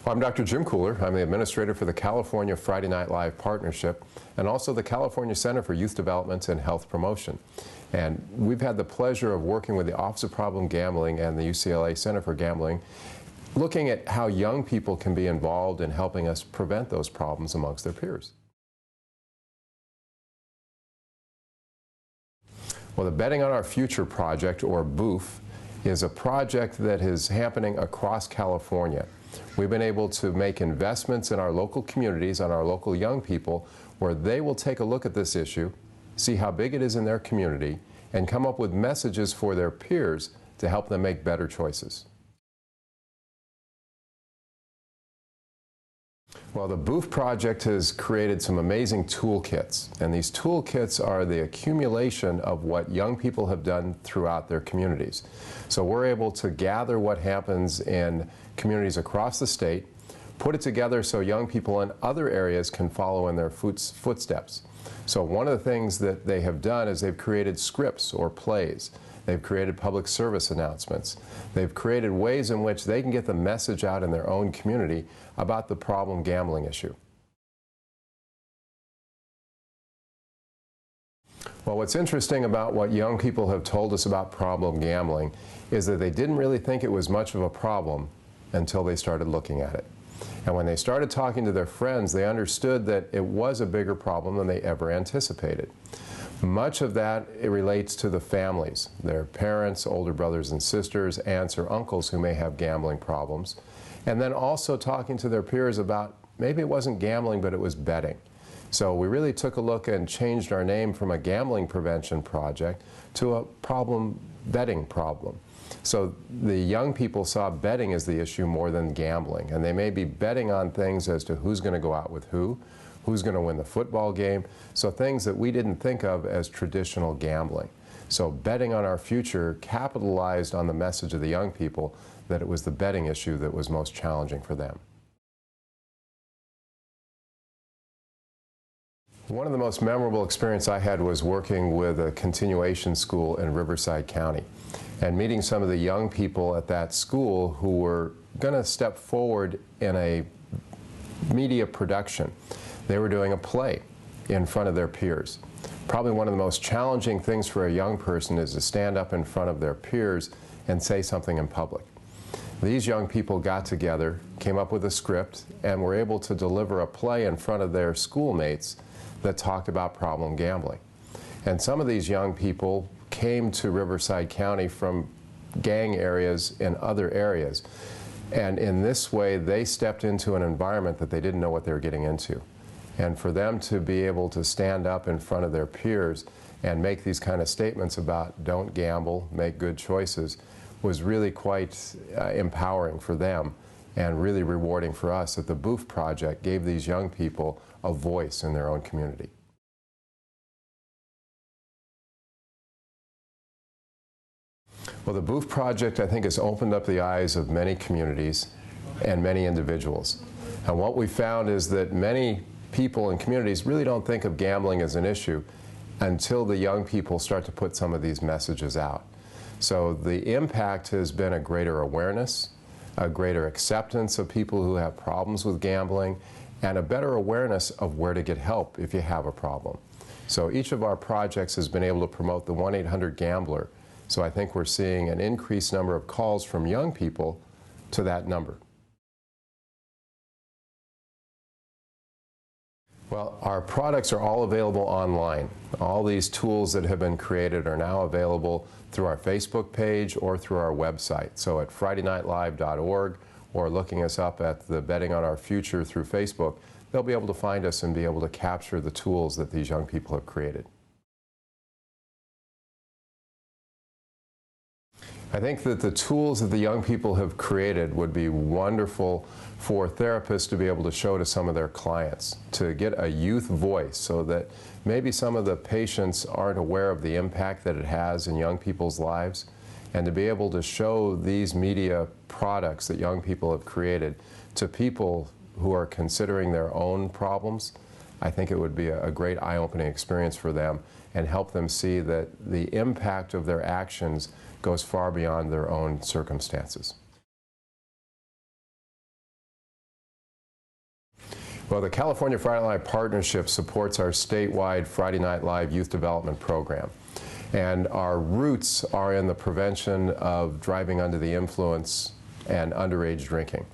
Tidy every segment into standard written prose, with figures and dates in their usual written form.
Well, I'm Dr. Jim Cooler. I'm the administrator for the California Friday Night Live Partnership and also the California Center for Youth Development and Health Promotion. And we've had the pleasure of working with the Office of Problem Gambling and the UCLA Center for Gambling, looking at how young people can be involved in helping us prevent those problems amongst their peers. Well, the Betting on Our Future project, or BOOF, is a project that is happening across California. We've been able to make investments in our local communities, on our local young people, where they will take a look at this issue, see how big it is in their community, and come up with messages for their peers to help them make better choices. Well, the BOOF project has created some amazing toolkits, and these toolkits are the accumulation of what young people have done throughout their communities. So we're able to gather what happens in communities across the state, put it together so young people in other areas can follow in their footsteps. So one of the things that they have done is they've created scripts or plays. They've created public service announcements. They've created ways in which they can get the message out in their own community about the problem gambling issue. Well, what's interesting about what young people have told us about problem gambling is that they didn't really think it was much of a problem until they started looking at it. And when they started talking to their friends, they understood that it was a bigger problem than they ever anticipated. Much of that, it relates to the families, their parents, older brothers and sisters, aunts or uncles who may have gambling problems, and then also talking to their peers about maybe it wasn't gambling, but it was betting. So we really took a look and changed our name from a gambling prevention project to a problem betting problem. So the young people saw betting as the issue more than gambling, and they may be betting on things as to who's going to go out with who's going to win the football game, so things that we didn't think of as traditional gambling. So Betting on Our Future capitalized on the message of the young people that it was the betting issue that was most challenging for them. One of the most memorable experiences I had was working with a continuation school in Riverside County and meeting some of the young people at that school who were going to step forward in a media production. They were doing a play in front of their peers. Probably one of the most challenging things for a young person is to stand up in front of their peers and say something in public. These young people got together, came up with a script, and were able to deliver a play in front of their schoolmates that talked about problem gambling. And some of these young people came to Riverside County from gang areas in other areas. And in this way, they stepped into an environment that they didn't know what they were getting into. And for them to be able to stand up in front of their peers and make these kind of statements about don't gamble, make good choices, was really quite empowering for them and really rewarding for us that the BOOF project gave these young people a voice in their own community. Well, the BOOF project, I think, has opened up the eyes of many communities and many individuals. And what we found is that many people and communities really don't think of gambling as an issue until the young people start to put some of these messages out. So the impact has been a greater awareness, a greater acceptance of people who have problems with gambling, and a better awareness of where to get help if you have a problem. So each of our projects has been able to promote the 1-800-GAMBLER. So I think we're seeing an increased number of calls from young people to that number. Well, our products are all available online. All these tools that have been created are now available through our Facebook page or through our website. So at FridayNightLive.org or looking us up at the Betting on Our Future through Facebook, they'll be able to find us and be able to capture the tools that these young people have created. I think that the tools that the young people have created would be wonderful for therapists to be able to show to some of their clients, to get a youth voice so that maybe some of the patients aren't aware of the impact that it has in young people's lives, and to be able to show these media products that young people have created to people who are considering their own problems. I think it would be a great eye-opening experience for them and help them see that the impact of their actions goes far beyond their own circumstances. Well, the California Friday Night Partnership supports our statewide Friday Night Live youth development program. And our roots are in the prevention of driving under the influence and underage drinking.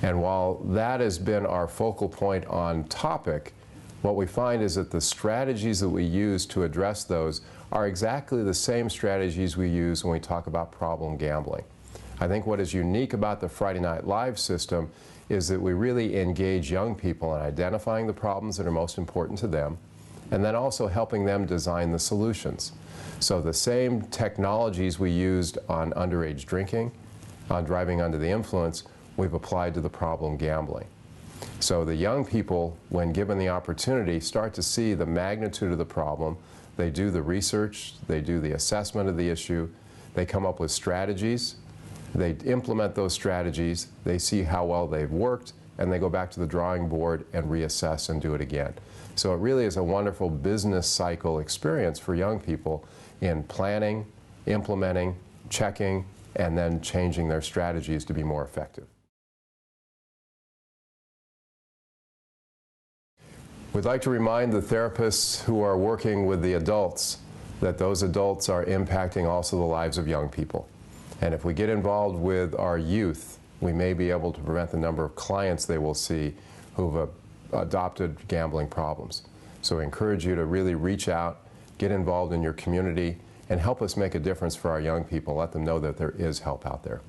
And while that has been our focal point on topic, what we find is that the strategies that we use to address those are exactly the same strategies we use when we talk about problem gambling. I think what is unique about the Friday Night Live system is that we really engage young people in identifying the problems that are most important to them, and then also helping them design the solutions. So the same technologies we used on underage drinking, on driving under the influence, we've applied to the problem gambling. So the young people, when given the opportunity, start to see the magnitude of the problem. They do the research, they do the assessment of the issue, they come up with strategies, they implement those strategies, they see how well they've worked, and they go back to the drawing board and reassess and do it again. So it really is a wonderful business cycle experience for young people in planning, implementing, checking, and then changing their strategies to be more effective. We'd like to remind the therapists who are working with the adults that those adults are impacting also the lives of young people. And if we get involved with our youth, we may be able to prevent the number of clients they will see who've adopted gambling problems. So we encourage you to really reach out, get involved in your community, and help us make a difference for our young people. Let them know that there is help out there.